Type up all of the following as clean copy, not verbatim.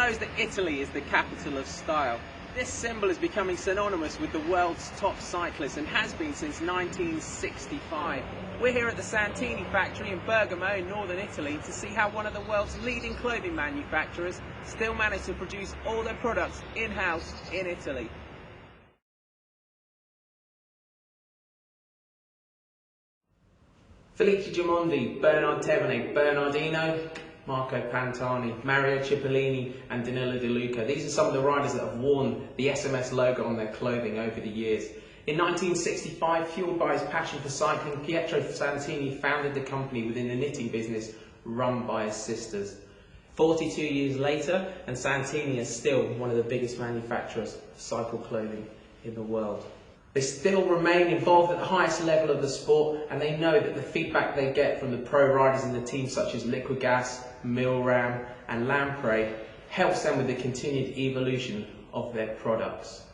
knows that Italy is the capital of style? This symbol is becoming synonymous with the world's top cyclists and has been since 1965. We're here at the Santini factory in Bergamo in northern Italy to see how one of the world's leading clothing manufacturers still managed to produce all their products in-house in Italy. Felice Gimondi, Bernard Tevene, Bernardino, Marco Pantani, Mario Cipollini and Danilo De Luca. These are some of the riders that have worn the SMS logo on their clothing over the years. In 1965, fueled by his passion for cycling, Pietro Santini founded the company within the knitting business run by his sisters. 42 years later, and Santini is still one of the biggest manufacturers of cycle clothing in the world. They still remain involved at the highest level of the sport, and they know that the feedback they get from the pro riders in the teams such as Liquigas, Milram and Lamprey helps them with the continued evolution of their products.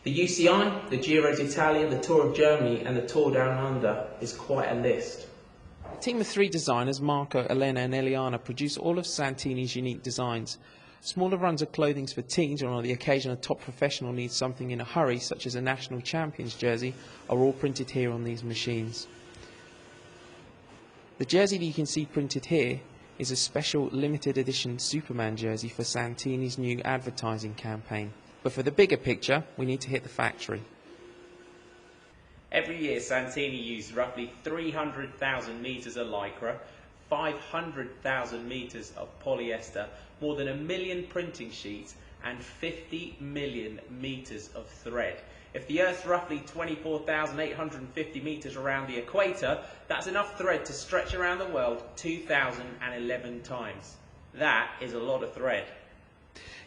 The UCI, the Giro d'Italia, the Tour of Germany and the Tour Down Under is quite a list. A team of 3 designers, Marco, Elena and Eliana, produce all of Santini's unique designs. Smaller runs of clothing for teens, or on the occasion a top professional needs something in a hurry, such as a national champions jersey, are all printed here on these machines. The jersey that you can see printed here is a special limited edition Superman jersey for Santini's new advertising campaign. But for the bigger picture, we need to hit the factory. Every year Santini uses roughly 300,000 metres of lycra, 500,000 metres of polyester, more than 1 million printing sheets and 50 million metres of thread. If the Earth's roughly 24,850 metres around the equator, that's enough thread to stretch around the world 2,011 times. That is a lot of thread.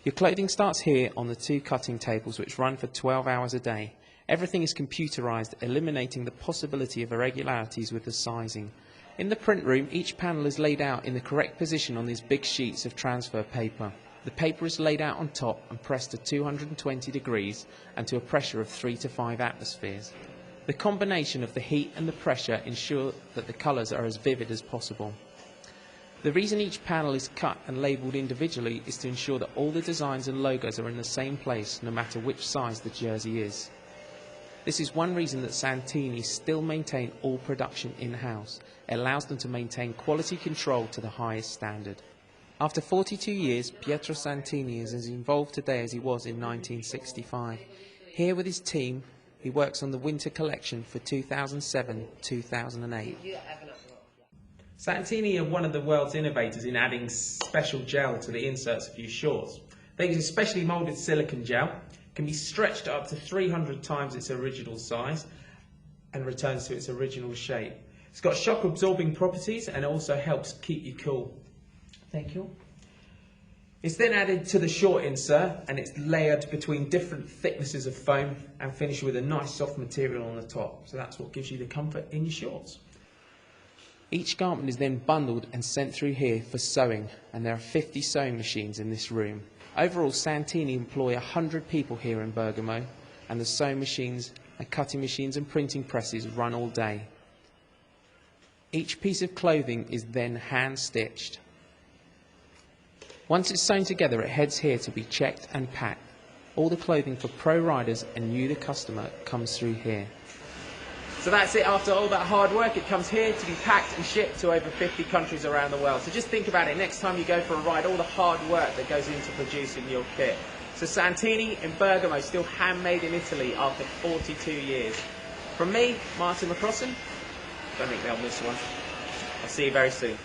Your clothing starts here on the 2 cutting tables which run for 12 hours a day. Everything is computerised, eliminating the possibility of irregularities with the sizing. In the print room, each panel is laid out in the correct position on these big sheets of transfer paper. The paper is laid out on top and pressed to 220 degrees and to a pressure of 3 to 5 atmospheres. The combination of the heat and the pressure ensure that the colours are as vivid as possible. The reason each panel is cut and labelled individually is to ensure that all the designs and logos are in the same place, no matter which size the jersey is. This is one reason that Santini still maintain all production in-house. It allows them to maintain quality control to the highest standard. After 42 years, Pietro Santini is as involved today as he was in 1965. Here with his team, he works on the winter collection for 2007-2008. Santini are one of the world's innovators in adding special gel to the inserts of your shorts. They use specially moulded silicone gel, can be stretched up to 300 times its original size and returns to its original shape. It's got shock absorbing properties and also helps keep you cool. Thank you. It's then added to the short insert and it's layered between different thicknesses of foam and finished with a nice soft material on the top. So that's what gives you the comfort in your shorts. Each garment is then bundled and sent through here for sewing, and there are 50 sewing machines in this room. Overall, Santini employ 100 people here in Bergamo, and the sewing machines and cutting machines and printing presses run all day. Each piece of clothing is then hand-stitched. Once it's sewn together, it heads here to be checked and packed. All the clothing for pro riders and you, the customer, comes through here. So that's it. After all that hard work, it comes here to be packed and shipped to over 50 countries around the world. So just think about it. Next time you go for a ride, all the hard work that goes into producing your kit. So Santini in Bergamo, still handmade in Italy after 42 years. From me, Martin McCrossan, don't think they'll miss one. I'll see you very soon.